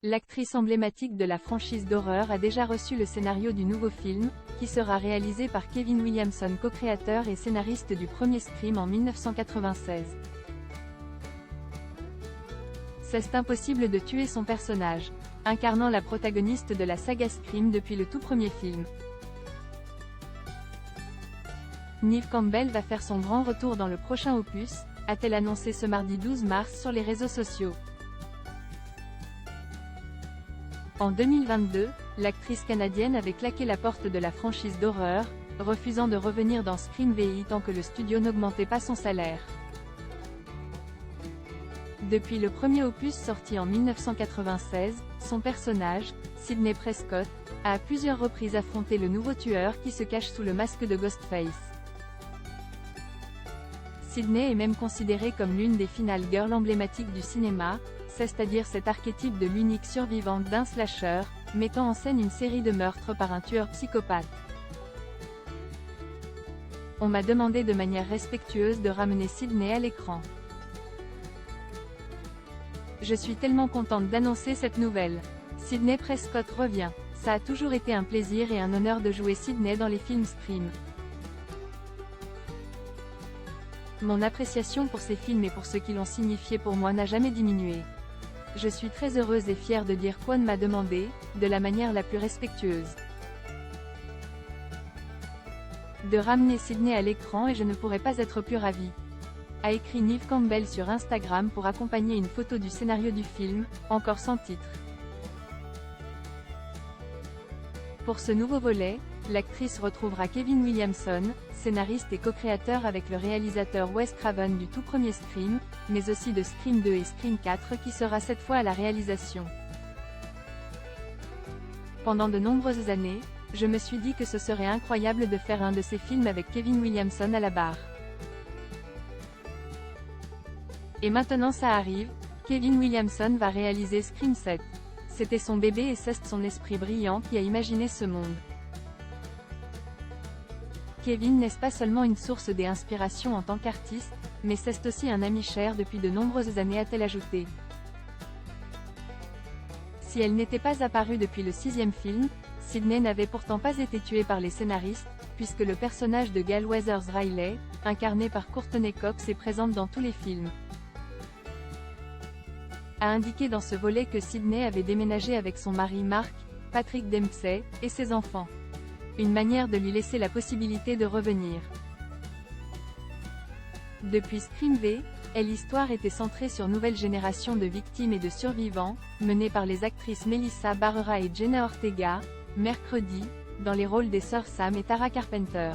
L'actrice emblématique de la franchise d'horreur a déjà reçu le scénario du nouveau film, qui sera réalisé par Kevin Williamson, co-créateur et scénariste du premier Scream en 1996. C'est impossible de tuer son personnage, incarnant la protagoniste de la saga Scream depuis le tout premier film. Neve Campbell va faire son grand retour dans le prochain opus, a-t-elle annoncé ce mardi 12 mars sur les réseaux sociaux. En 2022, l'actrice canadienne avait claqué la porte de la franchise d'horreur, refusant de revenir dans Scream VI tant que le studio n'augmentait pas son salaire. Depuis le premier opus sorti en 1996, son personnage, Sidney Prescott, a à plusieurs reprises affronté le nouveau tueur qui se cache sous le masque de Ghostface. Sidney est même considérée comme l'une des final girls emblématiques du cinéma, c'est-à-dire cet archétype de l'unique survivante d'un slasher, mettant en scène une série de meurtres par un tueur psychopathe. On m'a demandé de manière respectueuse de ramener Sidney à l'écran. Je suis tellement contente d'annoncer cette nouvelle. Sidney Prescott revient. Ça a toujours été un plaisir et un honneur de jouer Sidney dans les films Scream. Mon appréciation pour ces films et pour ce qu'ils ont signifié pour moi n'a jamais diminué. Je suis très heureuse et fière de dire qu'On m'a demandé, de la manière la plus respectueuse, de ramener Sidney à l'écran et je ne pourrais pas être plus ravie, a écrit Neve Campbell sur Instagram pour accompagner une photo du scénario du film, encore sans titre. Pour ce nouveau volet, l'actrice retrouvera Kevin Williamson, scénariste et co-créateur avec le réalisateur Wes Craven du tout premier Scream, mais aussi de Scream 2 et Scream 4 qui sera cette fois à la réalisation. Pendant de nombreuses années, je me suis dit que ce serait incroyable de faire un de ces films avec Kevin Williamson à la barre. Et maintenant ça arrive, Kevin Williamson va réaliser Scream 7. C'était son bébé et c'est son esprit brillant qui a imaginé ce monde. Kevin n'est pas seulement une source d'inspiration en tant qu'artiste, mais c'est aussi un ami cher depuis de nombreuses années, a-t-elle ajouté. Si elle n'était pas apparue depuis le 6e film, Sidney n'avait pourtant pas été tuée par les scénaristes, puisque le personnage de Gale Weathers Riley, incarné par Courteney Cox, est présente dans tous les films. A indiqué dans ce volet que Sidney avait déménagé avec son mari Mark, Patrick Dempsey, et ses enfants. Une manière de lui laisser la possibilité de revenir. Depuis Scream V, l'histoire était centrée sur nouvelle génération de victimes et de survivants, menée par les actrices Melissa Barrera et Jenna Ortega, mercredi, dans les rôles des sœurs Sam et Tara Carpenter.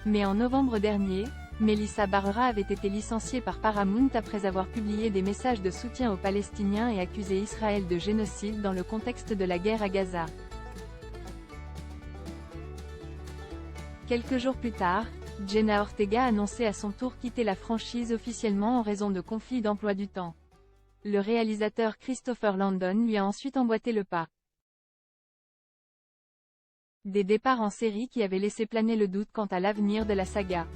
Mais en novembre dernier, Melissa Barrera avait été licenciée par Paramount après avoir publié des messages de soutien aux Palestiniens et accusé Israël de génocide dans le contexte de la guerre à Gaza. Quelques jours plus tard, Jenna Ortega annonçait à son tour quitter la franchise officiellement en raison de conflits d'emploi du temps. Le réalisateur Christopher Landon lui a ensuite emboîté le pas. Des départs en série qui avaient laissé planer le doute quant à l'avenir de la saga.